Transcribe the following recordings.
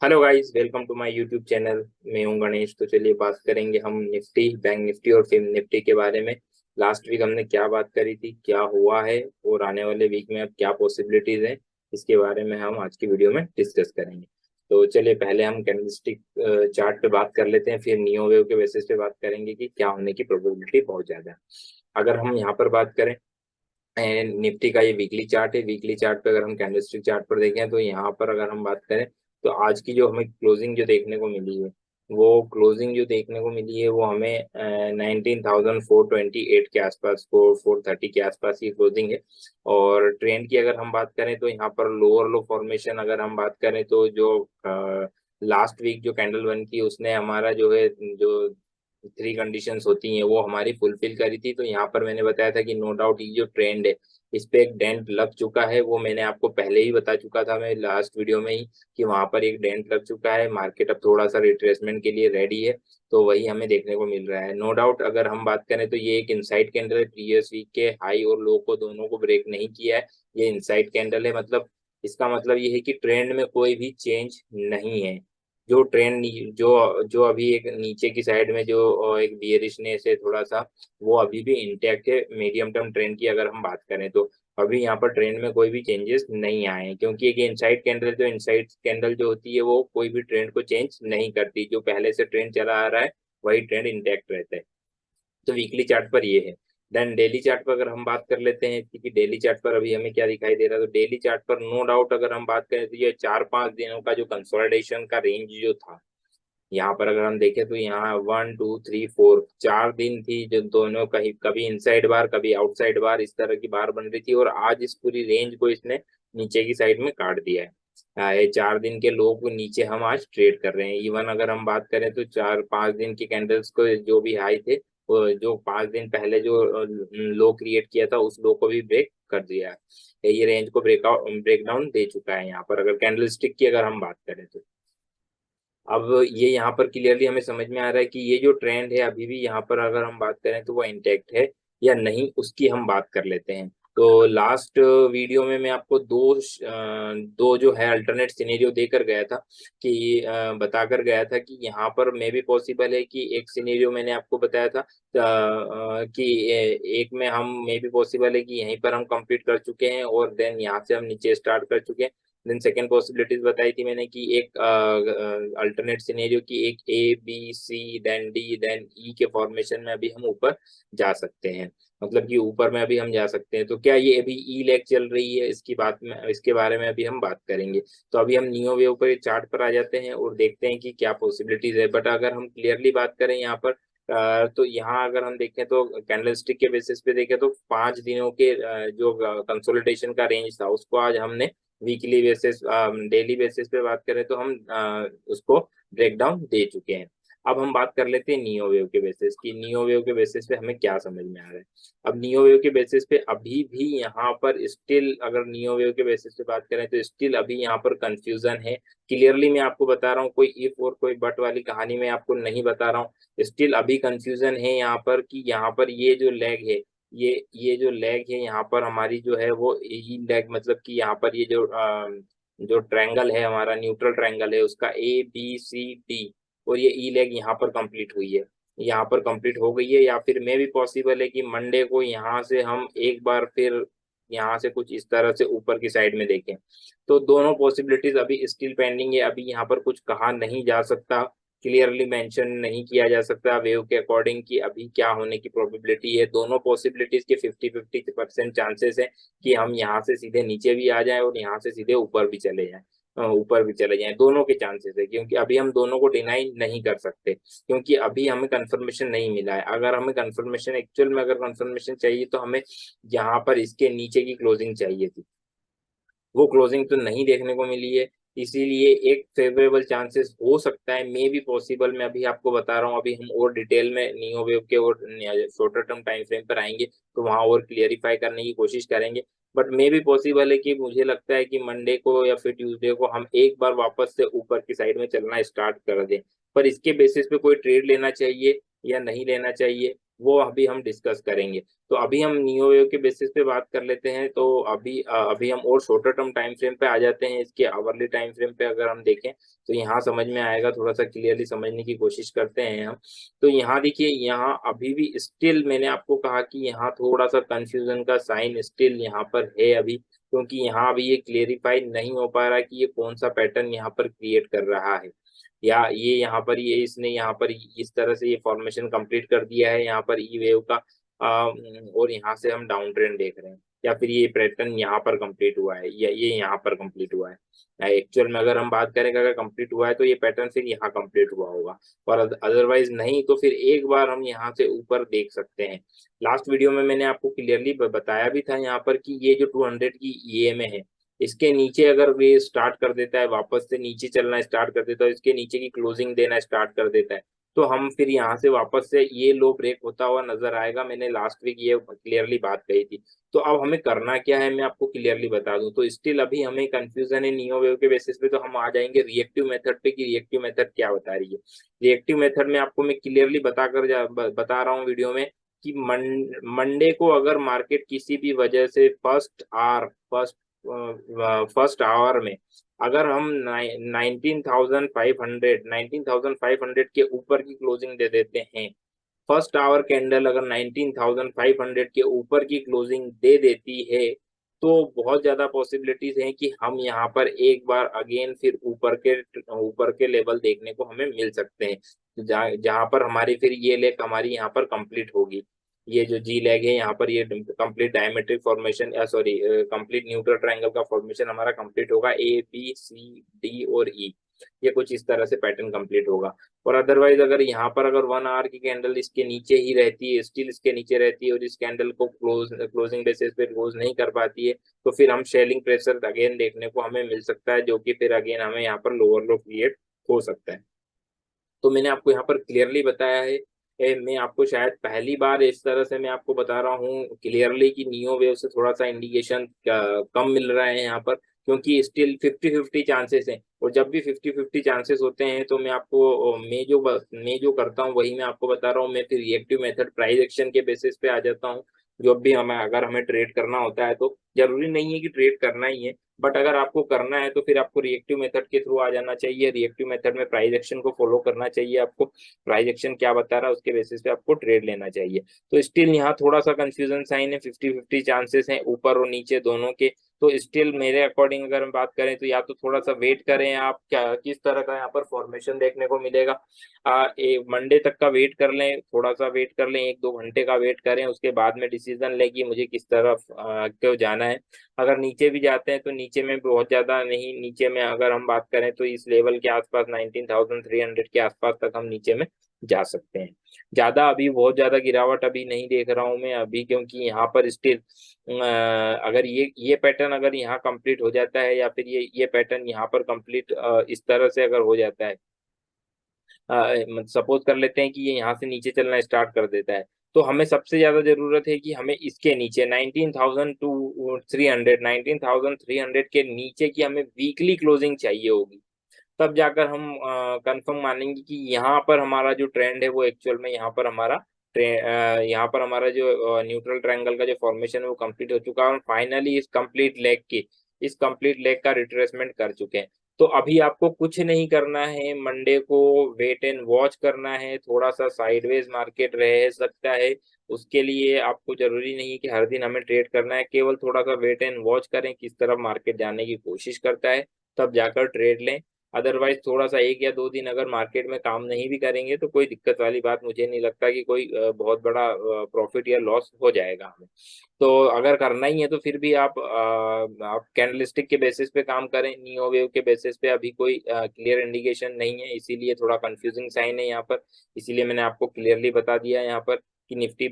Hello guys, welcome to my YouTube channel. मैं हूं गणेश। तो चलिए बात करेंगे हम निफ्टी, बैंक निफ्टी और फिल्म निफ्टी के बारे में। लास्ट वीक हमने क्या बात करी थी, क्या हुआ है और आने वाले वीक में अब क्या पॉसिबिलिटीज हैं, इसके बारे में हम आज की वीडियो में डिस्कस करेंगे। तो चलिए पहले हम कैंडलस्टिक चार्ट पे बात कर लेते हैं, फिर नियो वेव के बेसिस पे बात करेंगे कि क्या होने की प्रोबेबिलिटी बहुत ज्यादा है। अगर हम यहाँ पर बात करें एंड निफ्टी का, ये वीकली चार्ट है। वीकली चार्ट पे अगर हम कैंडलस्टिक चार्ट पर देखें तो यहाँ पर अगर हम बात करें तो आज की जो हमें क्लोजिंग जो देखने को मिली है, वो क्लोजिंग जो देखने को मिली है वो हमें 19,428 के आसपास, 430 के आसपास की क्लोजिंग है। और ट्रेंड की अगर हम बात करें तो यहाँ पर लोअर लो फॉर्मेशन अगर हम बात करें तो जो लास्ट वीक जो कैंडल बन की उसने हमारा जो है, जो थ्री कंडीशंस होती हैं वो हमारी फुलफिल करी थी। तो यहाँ पर मैंने बताया था कि नो डाउट ये जो ट्रेंड है इस पे एक डेंट लग चुका है। वो मैंने आपको पहले ही बता चुका था मैं लास्ट वीडियो में ही, कि वहां पर एक डेंट लग चुका है। मार्केट अब थोड़ा सा रिट्रेसमेंट के लिए रेडी है। तो वही हमें देखने को मिल रहा है। नो डाउट अगर हम बात करें तो ये एक इनसाइड कैंडल है। प्रीवियस वीक के हाई और लो को दोनों को ब्रेक नहीं किया है। ये इनसाइड कैंडल है, मतलब इसका मतलब ये है कि ट्रेंड में कोई भी चेंज नहीं है। जो ट्रेंड जो जो अभी एक नीचे की साइड में जो एक बियरिशनेस है थोड़ा सा, वो अभी भी इंटैक्ट है। मीडियम टर्म ट्रेंड की अगर हम बात करें तो अभी यहाँ पर ट्रेंड में कोई भी चेंजेस नहीं आए हैं, क्योंकि एक इनसाइड कैंडल, जो इनसाइड कैंडल जो होती है वो कोई भी ट्रेंड को चेंज नहीं करती। जो पहले से ट्रेंड चला आ रहा है वही ट्रेंड इंटैक्ट रहता है। तो वीकली चार्ट पर ये है। देन डेली चार्ट पर अगर हम बात कर लेते हैं, क्योंकि डेली चार्ट पर अभी हमें क्या दिखाई दे रहा है, तो डेली चार्ट पर नो डाउट अगर हम बात करें तो ये 4-5 दिनों का जो कंसोलिडेशन का रेंज जो था, यहाँ पर अगर हम देखें तो यहाँ 1 2 3 4 4 दिन थी जो दोनों कहीं कभी इनसाइड बार कभी आउटसाइड बार इस तरह की बार बन रही थी, और आज इस पूरी रेंज को इसने नीचे की साइड में काट दिया है। ये 4 दिन के लो को नीचे हम आज ट्रेड कर रहे हैं। इवन अगर हम बात करें तो 4-5 दिन की कैंडल्स को जो भी हाई थे, वो जो 5 दिन पहले जो लो क्रिएट किया था उस लो को भी ब्रेक कर दिया है। ये रेंज को ब्रेक डाउन दे चुका है। यहाँ पर अगर कैंडल स्टिक की अगर हम बात करें तो अब ये यहाँ पर क्लियरली हमें समझ में आ रहा है कि ये जो ट्रेंड है अभी भी यहाँ पर अगर हम बात करें तो वो इंटैक्ट है या नहीं, उसकी हम बात कर लेते हैं। तो लास्ट वीडियो में मैं आपको दो जो है अल्टरनेट सिनेरियो देकर गया था, कि बताकर गया था कि यहाँ पर मे भी पॉसिबल है कि एक सिनेरियो मैंने आपको बताया था कि एक में हम मे भी पॉसिबल है कि यहीं पर हम कंप्लीट कर चुके हैं और देन यहाँ से हम नीचे स्टार्ट कर चुके हैं। देन सेकेंड पॉसिबिलिटीज बताई थी मैंने कि एक अल्टरनेट सिनेरियो की एक A B C then D then E के फॉर्मेशन में अभी हम ऊपर जा सकते हैं। मतलब कि ऊपर में अभी हम जा सकते हैं। तो क्या ये अभी ई लेग चल रही है, इसकी बात में, इसके बारे में अभी हम बात करेंगे। तो अभी हम नियो वेव पर चार्ट पर आ जाते हैं और देखते हैं कि क्या पॉसिबिलिटीज है। बट अगर हम क्लियरली बात करें यहाँ पर तो यहाँ अगर हम देखें तो कैंडलस्टिक के बेसिस पे देखें तो 5 दिनों के जो कंसोलिडेशन का रेंज था उसको आज हमने वीकली बेसिस, डेली बेसिस पे बात करें तो हम उसको ब्रेक डाउन दे चुके हैं। अब हम बात कर लेते हैं नियो वेव के बेसिस की। नियो वेव के बेसिस पे हमें क्या समझ में आ रहा है। अब नियो वेव के बेसिस पे अभी भी यहाँ पर स्टिल, अगर नियो वेव के बेसिस पे बात करें तो स्टिल अभी यहाँ पर कंफ्यूजन है। क्लियरली मैं आपको बता रहा हूँ, कोई इफ और कोई बट वाली कहानी मैं आपको नहीं बता रहा हूँ। स्टिल अभी कंफ्यूजन है यहाँ पर कि यहाँ पर ये जो लेग है, ये जो लेग है यहाँ पर हमारी जो है वो ई लेग, मतलब कि यहाँ पर ये जो ट्रायंगल है हमारा, न्यूट्रल ट्रायंगल है, उसका ए बी सी डी और ये ई लेग यहाँ पर कंप्लीट हुई है, यहाँ पर कंप्लीट हो गई है। या फिर मे भी पॉसिबल है कि मंडे को यहाँ से हम एक बार फिर यहाँ से कुछ इस तरह से ऊपर की साइड में देखें। तो दोनों पॉसिबिलिटीज अभी स्टिल पेंडिंग है। अभी यहाँ पर कुछ कहा नहीं जा सकता, क्लियरली मेंशन नहीं किया जा सकता वेव के अकॉर्डिंग कि अभी क्या होने की प्रोबेबिलिटी है। दोनों पॉसिबिलिटीज के 50-50% चांसेस हैं कि हम यहाँ से सीधे नीचे भी आ जाएं और यहाँ से सीधे ऊपर भी चले जाएं, ऊपर भी चले जाएं। दोनों के चांसेस है, क्योंकि अभी हम दोनों को डिनाई नहीं कर सकते, क्योंकि अभी हमें कंफर्मेशन नहीं मिला है। अगर हमें कंफर्मेशन, एक्चुअल में अगर कंफर्मेशन चाहिए तो हमें यहाँ पर इसके नीचे की क्लोजिंग चाहिए थी। वो क्लोजिंग तो नहीं देखने को मिली है। इसीलिए एक फेवरेबल चांसेस हो सकता है, मे बी पॉसिबल, मैं अभी आपको बता रहा हूँ। अभी हम और डिटेल में नियो वेव के और शॉर्टर टर्म टाइम फ्रेम पर आएंगे तो वहां और क्लियरिफाई करने की कोशिश करेंगे। बट मे बी पॉसिबल है कि मुझे लगता है कि मंडे को या फिर ट्यूसडे को हम एक बार वापस से ऊपर की साइड में चलना स्टार्ट कर दें। पर इसके बेसिस पे कोई ट्रेड लेना चाहिए या नहीं लेना चाहिए, वो अभी हम डिस्कस करेंगे। तो अभी हम नियो वेव के बेसिस पे बात कर लेते हैं। तो अभी हम और शॉर्टर टर्म टाइम फ्रेम पे आ जाते हैं। इसके आवरली टाइम फ्रेम पे अगर हम देखें तो यहाँ समझ में आएगा, थोड़ा सा क्लियरली समझने की कोशिश करते हैं हम। तो यहाँ देखिए, यहाँ अभी भी स्टिल मैंने आपको कहा कि यहाँ थोड़ा सा कंफ्यूजन का साइन स्टिल यहाँ पर है अभी, क्योंकि यहाँ अभी ये क्लियरिफाई नहीं हो पा रहा कि ये कौन सा पैटर्न यहाँ पर क्रिएट कर रहा है, या ये यहाँ पर ये इसने यहाँ पर इस तरह से ये फॉर्मेशन कंप्लीट कर दिया है यहाँ पर ई वेव का, और यहाँ से हम डाउन ट्रेंड देख रहे हैं, या फिर ये पैटर्न यहाँ पर कंप्लीट हुआ है, या ये यहाँ पर कंप्लीट हुआ है। एक्चुअल में अगर हम बात करें कि अगर कंप्लीट हुआ है तो ये पैटर्न फिर यहाँ कंप्लीट हुआ होगा, और अदरवाइज नहीं तो फिर एक बार हम यहाँ से ऊपर देख सकते हैं। लास्ट वीडियो में मैंने आपको क्लियरली बताया भी था यहाँ पर कि ये जो 200 की ईएमए है, इसके नीचे अगर ये स्टार्ट कर देता है, वापस से नीचे चलना स्टार्ट कर देता है, इसके नीचे की क्लोजिंग देना स्टार्ट कर देता है, तो हम फिर यहाँ से वापस से ये लो ब्रेक होता हुआ नजर आएगा। मैंने लास्ट वीक ये क्लियरली बात कही थी। तो अब हमें करना क्या है, मैं आपको क्लियरली बता दूं। तो स्टिल अभी हमें कंफ्यूजन है नियो वेव के बेसिस पे, तो हम आ जाएंगे रिएक्टिव मेथड पे कि रिएक्टिव मेथड क्या बता रही है। रिएक्टिव मेथड में आपको मैं क्लियरली बता रहा हूँ वीडियो में कि मंडे को अगर मार्केट किसी भी वजह से फर्स्ट आवर में अगर हम 19,500 के ऊपर की क्लोजिंग दे देते हैं, फर्स्ट आवर कैंडल अगर 19,500 के ऊपर की क्लोजिंग दे देती है, तो बहुत ज्यादा पॉसिबिलिटीज हैं कि हम यहाँ पर एक बार अगेन फिर ऊपर के लेवल देखने को हमें मिल सकते हैं, जहाँ पर हमारी फिर ये लेग हमारी यहाँ पर कंप्लीट होगी। ये जो जी लेग है यहाँ पर ये कंप्लीट डायमेट्रिक फॉर्मेशन, या सॉरी कंप्लीट न्यूट्रल ट्रायंगल का फॉर्मेशन हमारा कंप्लीट होगा, ए बी सी डी और ई, ये कुछ इस तरह से पैटर्न कंप्लीट होगा। और अदरवाइज अगर यहाँ पर अगर 1 आवर की कैंडल इसके नीचे ही रहती है, स्टिल इसके नीचे रहती है, और इस कैंडल को क्लोजिंग बेसिस पे क्लोज नहीं कर पाती है, तो फिर हम शेलिंग प्रेशर अगेन देखने को हमें मिल सकता है, जो कि फिर अगेन हमें यहाँ पर लोअर लो क्रिएट हो सकता है। तो मैंने आपको यहाँ पर क्लियरली बताया है। मैं आपको शायद पहली बार इस तरह से मैं आपको बता रहा हूँ क्लियरली कि नियो वेव से थोड़ा सा इंडिकेशन कम मिल रहा है यहाँ पर, क्योंकि स्टिल 50-50 चांसेस हैं। और जब भी 50-50 चांसेस होते हैं तो मैं जो करता हूँ वही मैं आपको बता रहा हूँ। मैं फिर रिएक्टिव मेथड प्राइस एक्शन के बेसिस पे आ जाता हूँ। जो भी हमें अगर हमें ट्रेड करना होता है, तो जरूरी नहीं है कि ट्रेड करना ही है, बट अगर आपको करना है तो फिर आपको रिएक्टिव मेथड के थ्रू आ जाना चाहिए। रिएक्टिव मेथड में प्राइस एक्शन को फॉलो करना चाहिए आपको, प्राइस एक्शन क्या बता रहा है उसके बेसिस पे आपको ट्रेड लेना चाहिए। तो स्टिल यहाँ थोड़ा सा कंफ्यूजन साइन है, 50-50 चांसेस हैं ऊपर और नीचे दोनों के। तो स्टिल मेरे अकॉर्डिंग अगर हम बात करें तो या तो थोड़ा सा वेट करें आप, क्या किस तरह का यहाँ पर फॉर्मेशन देखने को मिलेगा। मंडे तक का वेट कर लें, थोड़ा सा वेट कर लें, 1-2 घंटे का वेट करें, उसके बाद में डिसीजन लें कि मुझे किस तरफ क्यों जाना है। अगर नीचे भी जाते हैं तो नीचे में बहुत ज्यादा नहीं, नीचे में अगर हम बात करें तो इस लेवल के आसपास 19,300 के आसपास तक हम नीचे में जा सकते हैं। ज्यादा अभी बहुत ज्यादा गिरावट अभी नहीं देख रहा हूं मैं अभी, क्योंकि यहाँ पर स्टिल अगर ये पैटर्न अगर यहाँ कंप्लीट हो जाता है, या फिर ये पैटर्न यहाँ पर कंप्लीट इस तरह से अगर हो जाता है, सपोज कर लेते हैं कि ये यहाँ से नीचे चलना स्टार्ट कर देता है, तो हमें सबसे ज्यादा जरूरत है कि हमें इसके नीचे 19,300 के नीचे की हमें वीकली क्लोजिंग चाहिए होगी। तब जाकर हम कंफर्म मानेंगे कि यहाँ पर हमारा जो ट्रेंड है वो एक्चुअल में यहाँ पर हमारा जो न्यूट्रल ट्रायंगल का जो फॉर्मेशन है वो कंप्लीट हो चुका है, और फाइनली इस कंप्लीट लेग का रिट्रेसमेंट कर चुके हैं। तो अभी आपको कुछ नहीं करना है, मंडे को वेट एंड वॉच करना है। थोड़ा सा साइडवेज मार्केट रह सकता है, उसके लिए आपको जरूरी नहीं है कि हर दिन हमें ट्रेड करना है, केवल थोड़ा सा वेट एंड वॉच करें किस तरफ मार्केट जाने की कोशिश करता है, तब जाकर ट्रेड लें। अदरवाइज थोड़ा सा 1 या 2 दिन अगर मार्केट में काम नहीं भी करेंगे तो कोई दिक्कत वाली बात मुझे नहीं लगता कि कोई बहुत बड़ा प्रॉफिट या लॉस हो जाएगा हमें। तो अगर करना ही है तो फिर भी आप कैंडलस्टिक के बेसिस पे काम करें, नियो वेव के बेसिस पे अभी कोई क्लियर इंडिकेशन नहीं है, इसीलिए थोड़ा कंफ्यूजिंग साइन है यहाँ पर। इसीलिए मैंने आपको क्लियरली बता दिया है यहाँ पर कि निफ्टी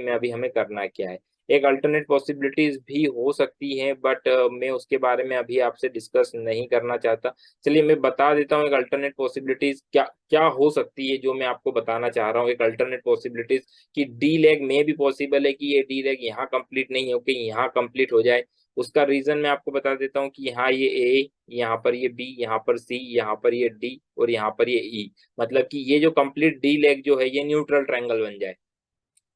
में अभी हमें करना क्या है। एक अल्टरनेट पॉसिबिलिटीज भी हो सकती है, बट मैं उसके बारे में अभी आपसे डिस्कस नहीं करना चाहता। चलिए मैं बता देता हूँ एक अल्टरनेट पॉसिबिलिटीज क्या क्या हो सकती है, जो मैं आपको बताना चाह रहा हूँ। एक अल्टरनेट पॉसिबिलिटीज कि डी लेग में भी पॉसिबल है कि ये डी लेग यहाँ कंप्लीट नहीं हो के यहाँ कंप्लीट हो जाए, उसका रीजन मैं आपको बता देता हूँ कि यहाँ ये ए, यहाँ पर ये बी, यहाँ पर सी, यहाँ पर ये डी और यहाँ पर ये ई, मतलब कि ये जो कंप्लीट डी लेग जो है ये न्यूट्रल ट्रायंगल बन जाए।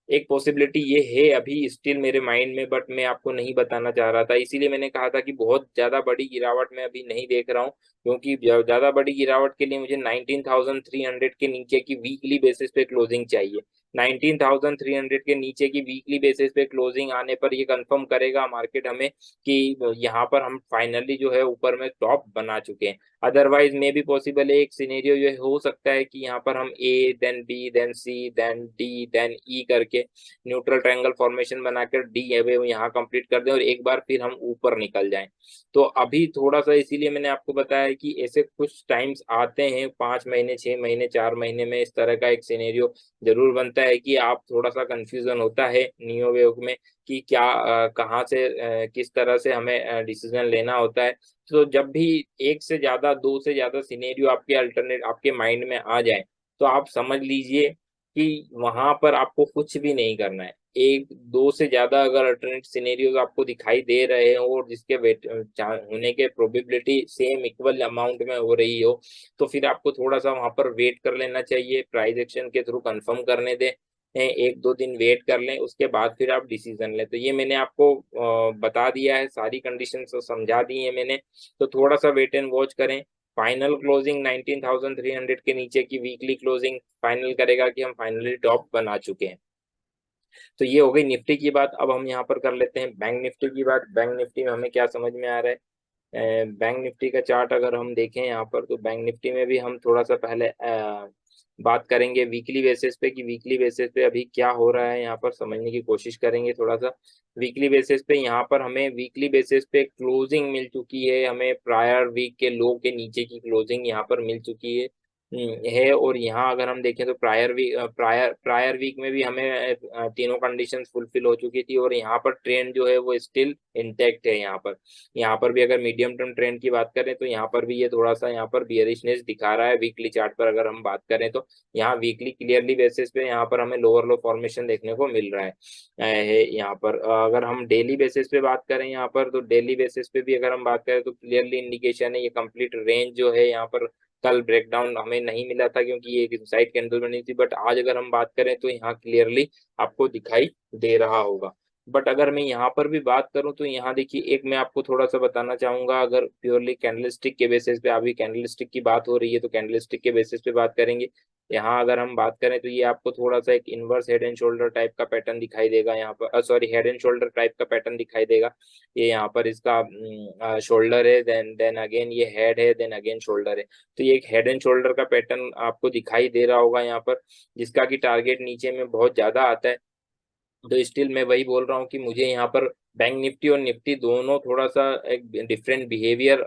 एक पॉसिबिलिटी ये है अभी स्टिल मेरे माइंड में, बट मैं आपको नहीं बताना चाह रहा था, इसीलिए मैंने कहा था कि बहुत ज्यादा बड़ी गिरावट मैं अभी नहीं देख रहा हूँ, क्योंकि ज्यादा बड़ी गिरावट के लिए मुझे 19,300 के नीचे की वीकली बेसिस पे क्लोजिंग चाहिए। 19,300 के नीचे की वीकली बेसिस पे क्लोजिंग आने पर ये कंफर्म करेगा मार्केट हमें कि यहाँ पर हम फाइनली जो है ऊपर में टॉप बना चुके हैं। अदरवाइज मे भी पॉसिबल है एक सिनेरियो ये हो सकता है कि यहाँ पर हम A then B then C then D then ई करके न्यूट्रल ट्रायंगल फॉर्मेशन बनाकर डी अवे यहाँ कंप्लीट कर दें और एक बार फिर हम ऊपर निकल जाएं। तो अभी थोड़ा सा इसीलिए मैंने आपको बताया कि ऐसे कुछ टाइम्स आते हैं 5 महीने 6 महीने 4 महीने में इस तरह का एक सिनेरियो जरूर बनता है कि आप थोड़ा सा कंफ्यूजन होता है नियो वेव में कि क्या कहाँ से किस तरह से हमें डिसीजन लेना होता है। तो जब भी एक से ज्यादा दो से ज्यादा सिनेरियो आपके अल्टरनेट आपके माइंड में आ जाए तो आप समझ लीजिए कि वहां पर आपको कुछ भी नहीं करना है। एक दो से ज्यादा अगर अल्टरनेट सिनेरियोज आपको दिखाई दे रहे हो और जिसके वेट होने के प्रोबेबिलिटी सेम इक्वल अमाउंट में हो रही हो, तो फिर आपको थोड़ा सा वहां पर वेट कर लेना चाहिए, प्राइस एक्शन के थ्रू कंफर्म करने दें, एक दो दिन वेट कर लें, उसके बाद फिर आप डिसीजन लें। तो ये मैंने आपको बता दिया है, सारी कंडीशन समझा दी है मैंने। तो थोड़ा सा वेट एंड वॉच करें। फाइनल क्लोजिंग 19,300 के नीचे की वीकली क्लोजिंग फाइनल करेगा कि हम फाइनली टॉप बना चुके हैं। तो ये हो गई निफ्टी की बात। अब हम यहाँ पर कर लेते हैं बैंक निफ्टी की बात। बैंक निफ्टी में हमें क्या समझ में आ रहा है, बैंक निफ्टी का चार्ट अगर हम देखें यहाँ पर, तो बैंक निफ्टी में भी हम थोड़ा सा पहले बात करेंगे वीकली बेसिस पे कि वीकली बेसिस पे अभी क्या हो रहा है, यहाँ पर समझने की कोशिश करेंगे थोड़ा सा। वीकली बेसिस पे यहाँ पर हमें वीकली बेसिस पे क्लोजिंग मिल चुकी है, हमें प्रायर वीक के लो के नीचे की क्लोजिंग यहाँ पर मिल चुकी है। है और यहाँ अगर हम देखें तो प्रायर वीक में भी हमें तीनों कंडीशंस फुलफिल हो चुकी थी और यहाँ पर ट्रेंड जो है वो स्टिल इंटैक्ट है। यहाँ पर भी अगर मीडियम टर्म ट्रेंड की बात करें तो यहाँ पर भी ये थोड़ा सा यहाँ पर बियरिशनेस दिखा रहा है वीकली चार्ट पर। अगर हम बात करें तो यहाँ वीकली क्लियरली बेसिस पे यहाँ पर हमें लोअर लो फॉर्मेशन देखने को मिल रहा है यहाँ पर। अगर हम डेली बेसिस पे बात करें यहाँ पर, तो डेली बेसिस पे भी अगर हम बात करें तो क्लियरली इंडिकेशन है ये कंप्लीट रेंज जो है यहाँ पर। कल ब्रेकडाउन हमें नहीं मिला था क्योंकि ये एक इनसाइड कैंडल बनी थी, बट आज अगर हम बात करें तो यहाँ क्लियरली आपको दिखाई दे रहा होगा। बट अगर मैं यहाँ पर भी बात करूं तो यहाँ देखिए, एक मैं आपको थोड़ा सा बताना चाहूंगा, अगर प्योरली कैंडलस्टिक के बेसिस पे, अभी कैंडलस्टिक की बात हो रही है तो कैंडलस्टिक के बेसिस पे बात करेंगे। यहाँ अगर हम बात करें तो ये आपको थोड़ा सा एक inverse head and shoulder type का पैटर्न दिखाई देगा यहाँ पर, sorry head and shoulder type का पैटर्न दिखाई देगा। ये यहाँ पर इसका शोल्डर है, देन अगेन ये हेड है, देन अगेन शोल्डर है। तो ये एक हेड एंड शोल्डर का पैटर्न आपको दिखाई दे रहा होगा यहाँ पर, जिसका की टारगेट नीचे में बहुत ज्यादा आता है। तो स्टिल मैं वही बोल रहा हूँ कि मुझे यहाँ पर बैंक निफ्टी और निफ्टी दोनों थोड़ा सा एक डिफरेंट बिहेवियर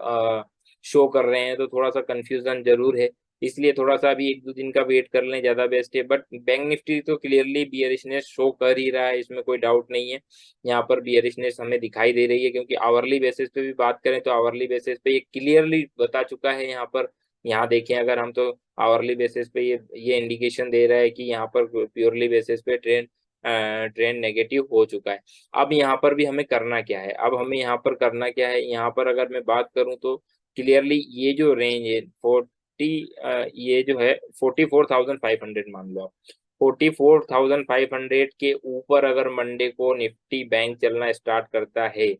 शो कर रहे हैं, तो थोड़ा सा कंफ्यूजन जरूर है। इसलिए थोड़ा सा अभी एक दो दिन का वेट कर लें, ज्यादा बेस्ट है। बट बैंक निफ्टी तो क्लियरली बियरिशनेस शो कर ही रहा है, इसमें कोई डाउट नहीं है। यहाँ पर बियरिशनेस हमें दिखाई दे रही है, क्योंकि आवरली बेसिस पे भी बात करें तो आवरली बेसिस पे ये क्लियरली बता चुका है यहाँ पर। यहाँ देखें अगर हम, तो आवरली बेसिस पे ये इंडिकेशन दे रहा है कि यहाँ पर प्योरली बेसिस पे ट्रेंड नेगेटिव हो चुका है। अब यहाँ पर भी हमें करना क्या है, अब हमें यहाँ पर करना क्या है, यहाँ पर अगर मैं बात करूँ तो क्लियरली ये जो रेंज है 40, ये जो है 44,500 मान लो आप। 44,500 के ऊपर अगर मंडे को निफ्टी बैंक चलना स्टार्ट करता है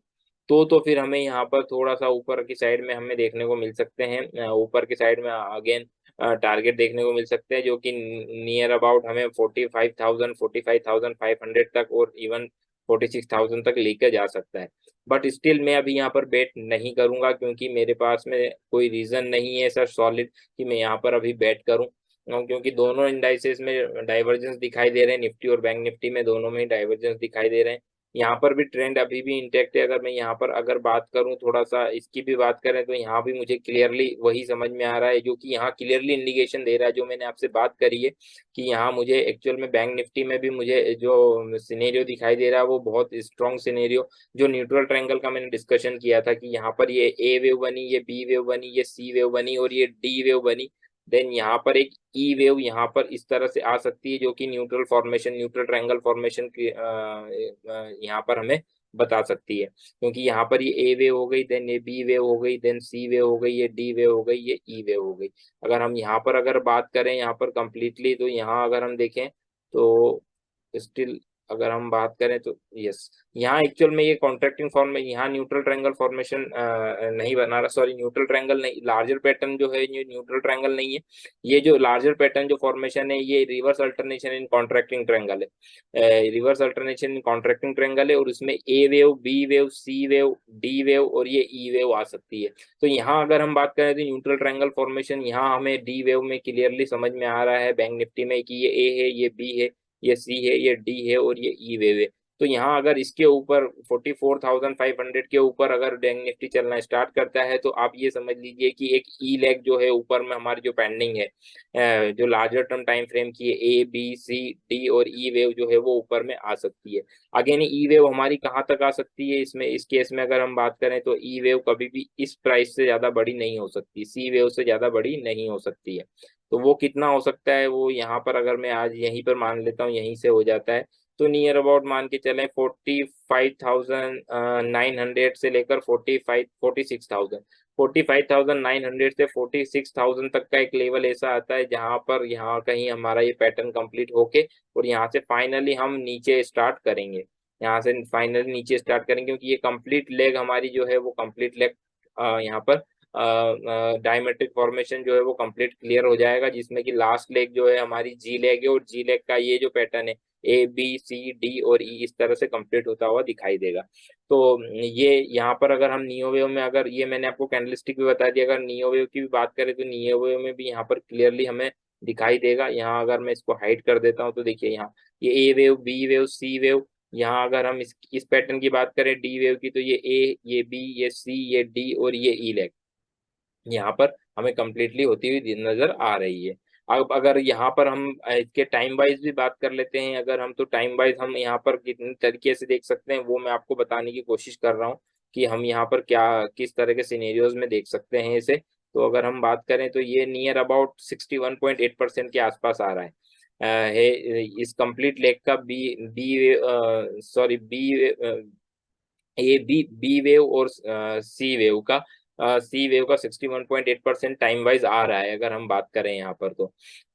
तो फिर हमें यहाँ पर थोड़ा सा ऊपर की साइड में हमें देखने को मिल सकते हैं, ऊपर की साइड में अगेन टारगेट देखने को मिल सकते हैं, जो कि नियर अबाउट हमें 45,000 45,500 तक और इवन 46,000 तक लेकर जा सकता है। बट स्टिल मैं अभी यहाँ पर बेट नहीं करूंगा, क्योंकि मेरे पास में कोई रीजन नहीं है सर सॉलिड कि मैं यहाँ पर अभी बेट करूं। क्योंकि दोनों इंडाइसेस में डाइवर्जेंस दिखाई दे रहे हैं, निफ्टी और बैंक निफ्टी में दोनों में डाइवर्जेंस दिखाई दे रहे हैं। यहाँ पर भी ट्रेंड अभी भी इंटैक्ट है। अगर मैं यहाँ पर अगर बात करूँ, थोड़ा सा इसकी भी बात करें, तो यहाँ भी मुझे क्लियरली वही समझ में आ रहा है, जो कि यहाँ क्लियरली इंडिकेशन दे रहा है जो मैंने आपसे बात करी है, कि यहाँ मुझे एक्चुअल में बैंक निफ्टी में भी मुझे जो सिनेरियो दिखाई दे रहा है वो बहुत स्ट्रॉन्ग सिनेरियो, जो न्यूट्रल ट्रायंगल का मैंने डिस्कशन किया था कि यहाँ पर ये ए वेव बनी, ये बी वेव बनी, ये सी वेव बनी और ये डी वेव बनी। देन यहाँ पर एक ई वेव यहाँ पर इस तरह से आ सकती है, जो कि neutral formation, neutral triangle formation की यहाँ पर हमें बता सकती है, क्योंकि यहाँ पर ये ए वेव हो गई, देन ये बी वेव हो गई, देन सी वेव हो गई, ये डी वेव हो गई, ये ई वेव हो गई। अगर हम यहाँ पर अगर बात करें यहाँ पर कंप्लीटली, तो यहाँ अगर हम देखें तो स्टिल अगर हम बात करें तो यस, यहाँ एक्चुअल में ये कॉन्ट्रैक्टिंग फॉर्म में यहाँ न्यूट्रल ट्रायंगल फॉर्मेशन नहीं बना रहा, सॉरी न्यूट्रल ट्रायंगल नहीं, लार्जर पैटर्न जो है ये न्यूट्रल ट्रायंगल नहीं है। ये जो लार्जर पैटर्न जो फॉर्मेशन है ये reverse alternation in contracting triangle है, reverse alternation in contracting triangle है, और उसमें A wave, B wave, C wave, D wave और ये ई वेव आ सकती है। तो यहाँ अगर हम बात करें तो न्यूट्रल ट्रायंगल फॉर्मेशन यहाँ हमें डी वेव में क्लियरली समझ में आ रहा है बैंक निफ्टी में कि ये ए है, ये बी है, ये सी है, ये डी है और ये ई वेव है। तो यहाँ अगर इसके ऊपर 44,500 के ऊपर अगर बैंक निफ्टी चलना स्टार्ट करता है तो आप ये समझ लीजिए कि एक ई लेग जो है ऊपर में हमारी जो पेंडिंग है, जो लार्जर टर्म टाइम फ्रेम की है, ए बी सी डी और ई वेव जो है वो ऊपर में आ सकती है। अगेन ई वेव हमारी कहाँ तक आ सकती है, इसमें इस केस में अगर हम बात करें तो ई वेव कभी भी इस प्राइस से ज्यादा बड़ी नहीं हो सकती, सी वेव से ज्यादा बड़ी नहीं हो सकती है। तो वो कितना हो सकता है, वो यहाँ पर अगर मैं आज यहीं पर मान लेता हूँ, यहीं से हो जाता है, तो नियर अबाउट मान के चलें 45,900 से लेकर 45,900 से 46,000 तक का एक लेवल ऐसा आता है जहां पर यहाँ कहीं हमारा ये पैटर्न कंप्लीट होके और यहाँ से फाइनली हम नीचे स्टार्ट करेंगे, यहाँ से फाइनली नीचे स्टार्ट करेंगे, क्योंकि ये कंप्लीट लेग हमारी जो है वो कंप्लीट लेग यहाँ पर डायमेट्रिक फॉर्मेशन जो है वो कंप्लीट क्लियर हो जाएगा, जिसमें कि लास्ट लेग जो है हमारी जी लेग है, और जी लेग का ये जो पैटर्न है ए बी सी डी और ई इस तरह से कंप्लीट होता हुआ दिखाई देगा। तो ये यहाँ पर अगर हम नियो वेव में, अगर ये मैंने आपको कैंडलस्टिक भी बता दिया, अगर नियो वेव की भी बात करें तो नियो वेव में भी यहाँ पर क्लियरली हमें दिखाई देगा। यहाँ अगर मैं इसको हाइड कर देता हूँ तो देखिए यहाँ ये ए wave, B wave, C wave, यहाँ अगर हम इस पैटर्न की बात करें डी वेव की, तो ये ए, ये बी, ये सी, ये डी और ये ई लेग यहाँ पर हमें कंप्लीटली होती हुई नजर आ रही है। अब अगर यहाँ पर हम इसके टाइम वाइज भी बात कर लेते हैं, अगर हम तो टाइम वाइज हम यहाँ पर कितने तरीके से देख सकते हैं वो मैं आपको बताने की कोशिश कर रहा हूँ कि हम यहाँ पर क्या किस तरह के सिनेरियोज में देख सकते हैं इसे। तो अगर हम बात करें तो ये नियर अबाउट 61.8% के आसपास आ रहा है, इस कंप्लीट लेग का B B sorry B A B B wave और सी वेव का 61.8% टाइम वाइज आ रहा है अगर हम बात करें यहाँ पर।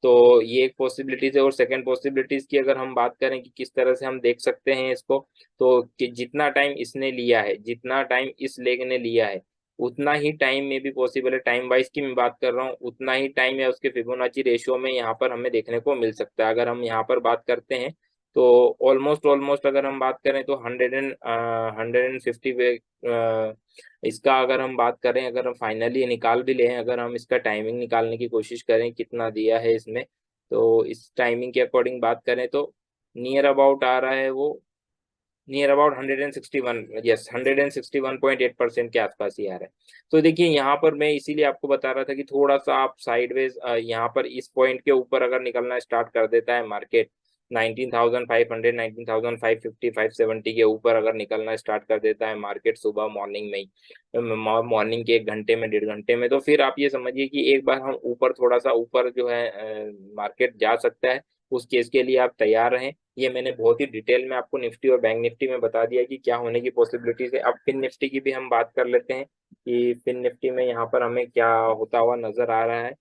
तो ये एक पॉसिबिलिटीज है। और सेकंड पॉसिबिलिटीज की अगर हम बात करें कि किस तरह से हम देख सकते हैं इसको, तो कि जितना टाइम इसने लिया है, जितना टाइम इस लेग ने लिया है, उतना ही टाइम में भी पॉसिबल है, टाइम वाइज की मैं बात कर रहा हूँ, उतना ही टाइम या उसके फिबोनाची रेशियो में यहाँ पर हमें देखने को मिल सकता है। अगर हम यहाँ पर बात करते हैं तो ऑलमोस्ट ऑलमोस्ट अगर हम बात करें तो 150 वे, इसका अगर हम बात करें, अगर हम फाइनली निकाल भी लें, अगर हम इसका टाइमिंग निकालने की कोशिश करें कितना दिया है इसमें, तो इस टाइमिंग के अकॉर्डिंग बात करें तो नियर अबाउट आ रहा है वो, नियर अबाउट 161, यस 161.8% के आसपास ही आ रहा है। तो देखिए यहाँ पर मैं इसीलिए आपको बता रहा था कि थोड़ा सा आप साइडवेज यहाँ पर इस पॉइंट के ऊपर अगर निकलना स्टार्ट कर देता है मार्केट, 19,500, 19,550, 570 के ऊपर अगर निकलना स्टार्ट कर देता है मार्केट सुबह मॉर्निंग में ही, मॉर्निंग के 1 घंटे में, 1.5 घंटे में, तो फिर आप ये समझिए कि एक बार हम ऊपर थोड़ा सा ऊपर जो है मार्केट जा सकता है। उस केस के लिए आप तैयार रहें। ये मैंने बहुत ही डिटेल में आपको निफ्टी और बैंक निफ्टी में बता दिया कि क्या होने की पॉसिबिलिटीज है। अब फिन निफ्टी की भी हम बात कर लेते हैं कि फिन निफ्टी में यहाँ पर हमें क्या होता हुआ नजर आ रहा है।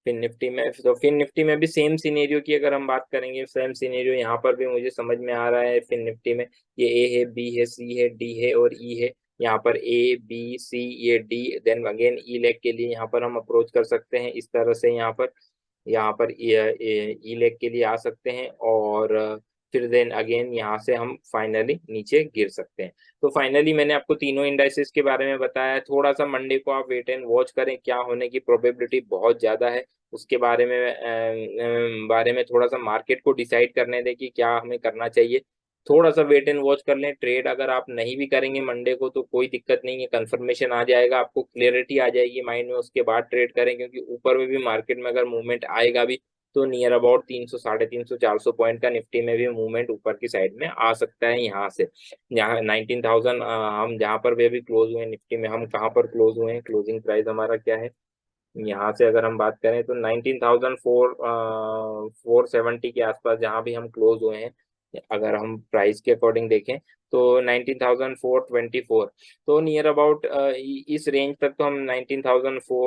फिन निफ्टी में, तो फिन निफ्टी में भी सेम सिनेरियो की अगर हम बात करेंगे, सेम सिनेरियो यहाँ पर भी मुझे समझ में आ रहा है। फिन निफ्टी में ये ए है, बी है, सी है, डी है और ई है। यहाँ पर ए बी सी, ये डी, देन अगेन ई लेग के लिए यहाँ पर हम अप्रोच कर सकते हैं इस तरह से, यहाँ पर ई लेग के लिए आ सकते हैं, और फिर देन अगेन यहाँ से हम फाइनली नीचे गिर सकते हैं। तो फाइनली मैंने आपको तीनों इंडाइसेस के बारे में बताया। थोड़ा सा मंडे को आप वेट एंड वॉच करें, क्या होने की प्रोबेबिलिटी बहुत ज़्यादा है उसके बारे में थोड़ा सा मार्केट को डिसाइड करने दें कि क्या हमें करना चाहिए। थोड़ा सा वेट एंड वॉच कर लें। ट्रेड अगर आप नहीं भी करेंगे मंडे को तो कोई दिक्कत नहीं है, कंफर्मेशन आ जाएगा, आपको क्लियरिटी आ जाएगी माइंड में, उसके बाद ट्रेड करें, क्योंकि ऊपर में भी मार्केट में अगर मूवमेंट आएगा भी तो नियर अबाउट 300, 350, 400 पॉइंट का निफ्टी में भी मूवमेंट ऊपर की साइड में आ सकता है। यहाँ से यहाँ 19,000 हम जहाँ पर भी अभी क्लोज हुए निफ्टी में, हम कहाँ पर क्लोज हुए हैं, क्लोजिंग प्राइस हमारा क्या है, यहाँ से अगर हम बात करें तो 19,470 के आसपास जहाँ भी हम क्लोज हुए हैं, अगर हम प्राइस के अकॉर्डिंग देखें तो 19,424, तो नियर अबाउट इस रेंज तक तो हम 19,700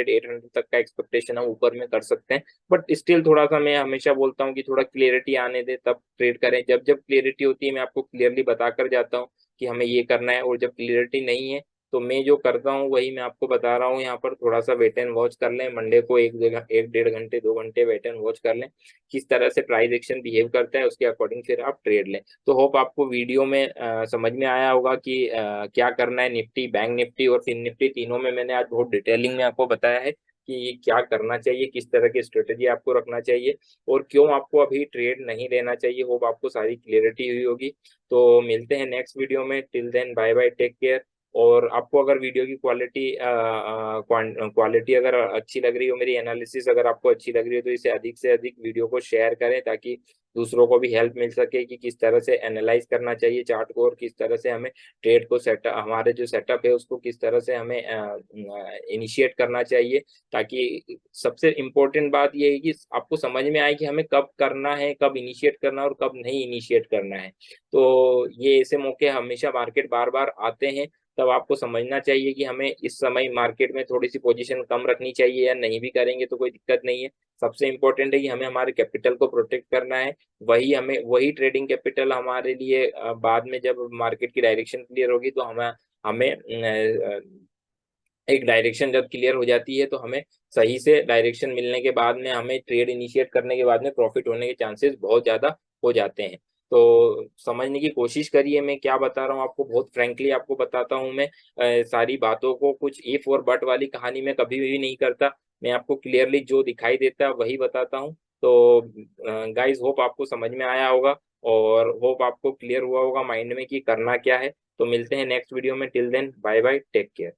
800 तक का एक्सपेक्टेशन हम ऊपर में कर सकते हैं। बट स्टिल थोड़ा सा मैं हमेशा बोलता हूँ कि थोड़ा क्लियरिटी आने दे तब ट्रेड करें। जब जब क्लियरिटी होती है मैं आपको क्लियरली बता कर जाता हूँ कि हमें ये करना है, और जब क्लियरिटी नहीं है तो मैं जो करता हूँ वही मैं आपको बता रहा हूँ। यहाँ पर थोड़ा सा वेट एंड वॉच कर लें, मंडे को एक जगह 1 1.5 घंटे 2 घंटे वेट एंड वॉच कर लें किस तरह से प्राइस एक्शन बिहेव करता है, उसके अकॉर्डिंग फिर आप ट्रेड लें। तो होप आपको वीडियो में समझ में आया होगा कि क्या करना है। निफ्टी, बैंक निफ्टी और फिन निफ्टी तीनों में मैंने आज बहुत डिटेलिंग में आपको बताया है कि ये क्या करना चाहिए, किस तरह की स्ट्रेटेजी आपको रखना चाहिए और क्यों आपको अभी ट्रेड नहीं लेना चाहिए। होप आपको सारी क्लियरिटी हुई होगी। तो मिलते हैं नेक्स्ट वीडियो में। Till then bye bye, take care. और आपको अगर वीडियो की क्वालिटी अगर अच्छी लग रही हो, मेरी एनालिसिस अगर आपको अच्छी लग रही हो, तो इसे अधिक से अधिक वीडियो को शेयर करें ताकि दूसरों को भी हेल्प मिल सके कि किस तरह से एनालाइज करना चाहिए चार्ट को और किस तरह से हमें ट्रेड को सेटअप, हमारे जो सेटअप है उसको किस तरह से हमें इनिशिएट करना चाहिए। ताकि सबसे इम्पोर्टेंट बात ये है कि आपको समझ में आए कि हमें कब करना है, कब इनिशिएट करना है और कब नहीं इनिशिएट करना है। तो ये ऐसे मौके हमेशा मार्केट बार बार आते हैं, तब आपको समझना चाहिए कि हमें इस समय मार्केट में थोड़ी सी पोजीशन कम रखनी चाहिए या नहीं भी करेंगे तो कोई दिक्कत नहीं है। सबसे इम्पोर्टेंट है कि हमें हमारे कैपिटल को प्रोटेक्ट करना है। वही ट्रेडिंग कैपिटल हमारे लिए बाद में जब मार्केट की डायरेक्शन क्लियर होगी तो हमें हमें एक डायरेक्शन जब क्लियर हो जाती है तो हमें सही से डायरेक्शन मिलने के बाद में हमें ट्रेड इनिशिएट करने के बाद में प्रॉफिट होने के चांसेस बहुत ज़्यादा हो जाते हैं। तो समझने की कोशिश करिए मैं क्या बता रहा हूँ आपको, बहुत फ्रैंकली आपको बताता हूँ मैं। सारी बातों को कुछ इफ और बट वाली कहानी में कभी भी नहीं करता। मैं आपको क्लियरली जो दिखाई देता है वही बताता हूँ। तो गाइज होप आपको समझ में आया होगा और होप आपको क्लियर हुआ होगा माइंड में कि करना क्या है। तो मिलते हैं नेक्स्ट वीडियो में। Till then bye bye, take care.